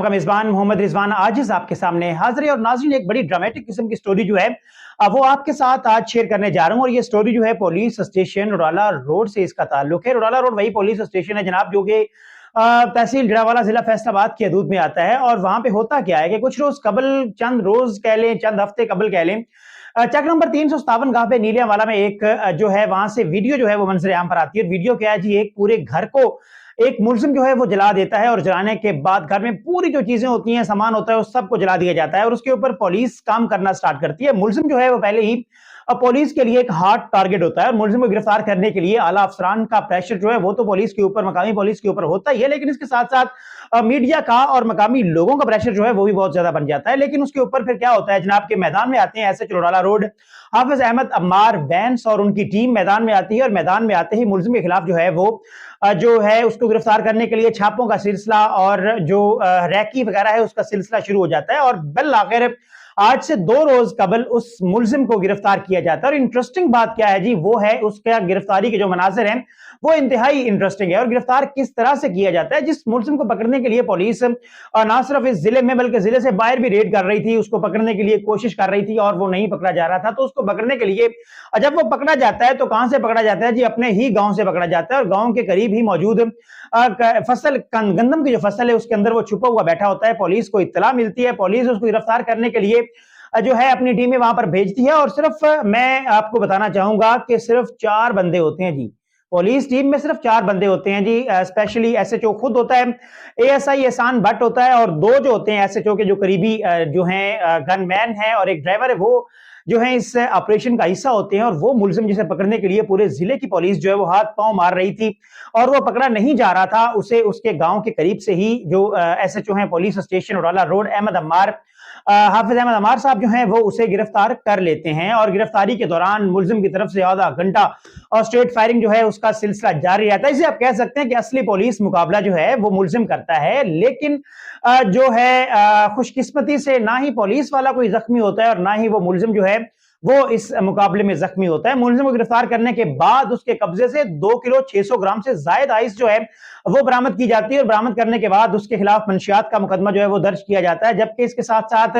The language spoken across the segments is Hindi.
आपका मेजबान मोहम्मद रिजवान आजिज आपके सामने हाजिर है। और नाज़रीन, एक बड़ी ड्रामेटिक किस्म की स्टोरी जो है वो आपके साथ आज शेयर करने जा रहा हूं। और ये स्टोरी जो है पुलिस स्टेशन रुडाला रोड से इसका ताल्लुक है। रुडाला रोड वही पुलिस स्टेशन है जनाब जो कि तहसील जड़ावाला जिला फैसलाबाद की हदूद में आता है। और वहां पे होता क्या है कि कुछ रोज कबल, चंद रोज कह लें, चंद हफ्ते कबल कह लें, चक नंबर 357 गांव पे नीलियावाला में एक जो है वहां से वीडियो जो है वो मंजर आम पर आती है। वीडियो क्या है जी, एक पूरे घर को एक मुलजिम जो है वो जला देता है और जलाने के बाद घर में पूरी जो चीजें होती हैं, सामान होता है, उस सबको जला दिया जाता है। और उसके ऊपर पुलिस काम करना स्टार्ट करती है। मुलजिम जो है वो पहले ही पुलिस के लिए एक हार्ड टारगेट होता है और मुलजिम को गिरफ्तार करने के लिए आला अफसरान का प्रेशर जो है वो तो पुलिस के ऊपर, मकामी पुलिस के ऊपर होता ही है, लेकिन इसके साथ साथ मीडिया का और मकामी लोगों का प्रेशर जो है वो भी बहुत ज्यादा बन जाता है। लेकिन उसके ऊपर फिर क्या होता है जनाब के मैदान में आते हैं ऐसे रुडाला रोड हाफिज अहमद अम्मार बैंस और उनकी टीम मैदान में आती है। और मैदान में आते ही मुलजिम के खिलाफ जो है वो जो है उसको गिरफ्तार करने के लिए छापों का सिलसिला और जो रैकी वगैरह है उसका सिलसिला शुरू हो जाता है। और बिल आखिर आज से 2 रोज कबल उस मुलजिम को गिरफ्तार किया जाता है। और इंटरेस्टिंग बात क्या है जी, वो है उसका गिरफ्तारी के जो मनाजिर हैं वो इंतहाई इंटरेस्टिंग है। और गिरफ्तार किस तरह से किया जाता है, जिस मुलजिम को पकड़ने के लिए पुलिस ना सिर्फ इस जिले में बल्कि जिले से बाहर भी रेड कर रही थी, उसको पकड़ने के लिए कोशिश कर रही थी और वो नहीं पकड़ा जा रहा था। तो उसको पकड़ने के लिए जब वो पकड़ा जाता है तो कहां से पकड़ा जाता है जी, अपने ही गांव से पकड़ा जाता है। और गांव के करीब ही मौजूद फसल गंदम की जो फसल है उसके अंदर वो छुपा हुआ बैठा होता है। पुलिस को इत्तला मिलती है, पुलिस उसको गिरफ्तार करने के लिए जो है अपनी टीमें वहां पर भेजती है। और सिर्फ मैं आपको बताना चाहूंगा कि सिर्फ 4 बंदे होते हैं जी, पुलिस टीम में सिर्फ 4 बंदे होते हैं जी। स्पेशली एसएचओ खुद होता है, एएसआई एहसान भट्ट होता है और 2 जो होते हैं एसएचओ के जो करीबी जो हैं गनमैन है और एक ड्राइवर है, वो जो है इस ऑपरेशन का हिस्सा होते हैं। और वो मुलजिम जिसे पकड़ने के लिए पूरे जिले की पुलिस जो है वो हाथ पांव मार रही थी और वो पकड़ा नहीं जा रहा था, उसे उसके गांव के करीब से ही जो एसएचओ हैं police station Rodala road Ahmad Ammar Hafiz Ahmad Ammar साहब जो हैं वो उसे गिरफ्तार कर लेते हैं। और गिरफ्तारी के दौरान मुलजिम की तरफ से आधा घंटा और स्ट्रेट फायरिंग जो है उसका सिलसिला जारी रहता है। इसे आप कह सकते हैं कि असली पुलिस मुकाबला जो है वो मुलजिम करता है। लेकिन जो है खुशकिस्मती से ना ही पुलिस वाला कोई जख्मी होता है और ना ही वो मुलजिम जो है वो इस मुकाबले में जख्मी होता है। मुलजिम को गिरफ्तार करने के बाद उसके कब्जे से 2 किलो 600 ग्राम से ज्यादा आइस जो है वो बरामद की जाती है। और बरामद करने के बाद उसके खिलाफ मंशियात का मुकदमा जो है वो दर्ज किया जाता है। जबकि इसके साथ साथ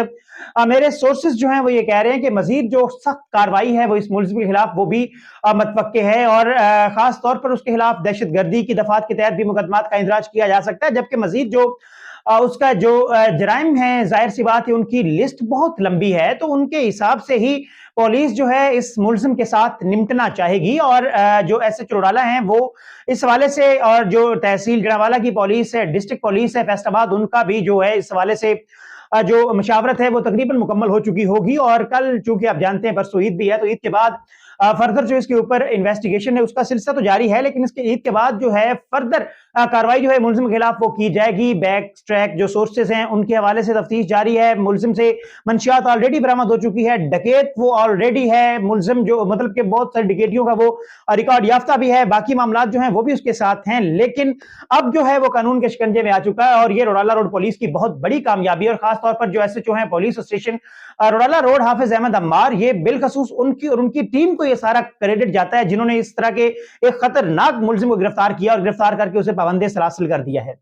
मेरे सोर्सेज जो हैं वो ये कह रहे हैं कि मजीद जो सख्त कार्रवाई है वो इस मुलजिम के खिलाफ वो भी मतवक्के है। और खास तौर पर उसके खिलाफ दहशतगर्दी की दफात के तहत भी मुकदमात का इंदराज किया जा सकता है। जबकि मजीद जो उसका जो जराइम है, जाहिर सी बात है उनकी लिस्ट बहुत लंबी है, तो उनके हिसाब से ही पुलिस जो है इस मुलजिम के साथ निपटना चाहेगी। और जो एसएचओ रुडाला हैं वो इस हवाले से, और जो तहसील जड़ावाला की पुलिस है, डिस्ट्रिक्ट पुलिस है फैसलाबाद, उनका भी जो है इस हवाले से जो मशावरत है वो तकरीबन मुकम्मल हो चुकी होगी। और कल चूंकि आप जानते हैं परसों ईद भी है, तो ईद के बाद फर्दर जो इसके ऊपर इन्वेस्टिगेशन है उसका सिलसिला तो जारी है, लेकिन इसके ईद के बाद जो है फर्दर कार्रवाई जो है मुलजिम के खिलाफ वो की जाएगी। बैक ट्रैक जो सोर्सेज हैं उनके हवाले से तफ्तीश जारी है। मुलजिम से मंशियात ऑलरेडी बरामद हो चुकी है, डकैत वो ऑलरेडी है, मुलजिम जो मतलब कि बहुत सारी डकैतियों का वो रिकॉर्ड याफ्ता भी है, बाकी मामला जो हैं वो भी उसके साथ हैं। लेकिन अब जो है वो कानून के शिकंजे में आ चुका है और ये रुडाला रोड पुलिस की बहुत बड़ी कामयाबी है। और खासतौर पर जो एसएचओ हैं पुलिस स्टेशन रुडाला रोड हाफिज अहमद अम्मार, ये बिलखसूस उनकी और उनकी टीम को ये सारा क्रेडिट जाता है जिन्होंने इस तरह के एक खतरनाक मुलजिम को गिरफ्तार किया और गिरफ्तार करके उसे पाबंदे सलासिल कर दिया है।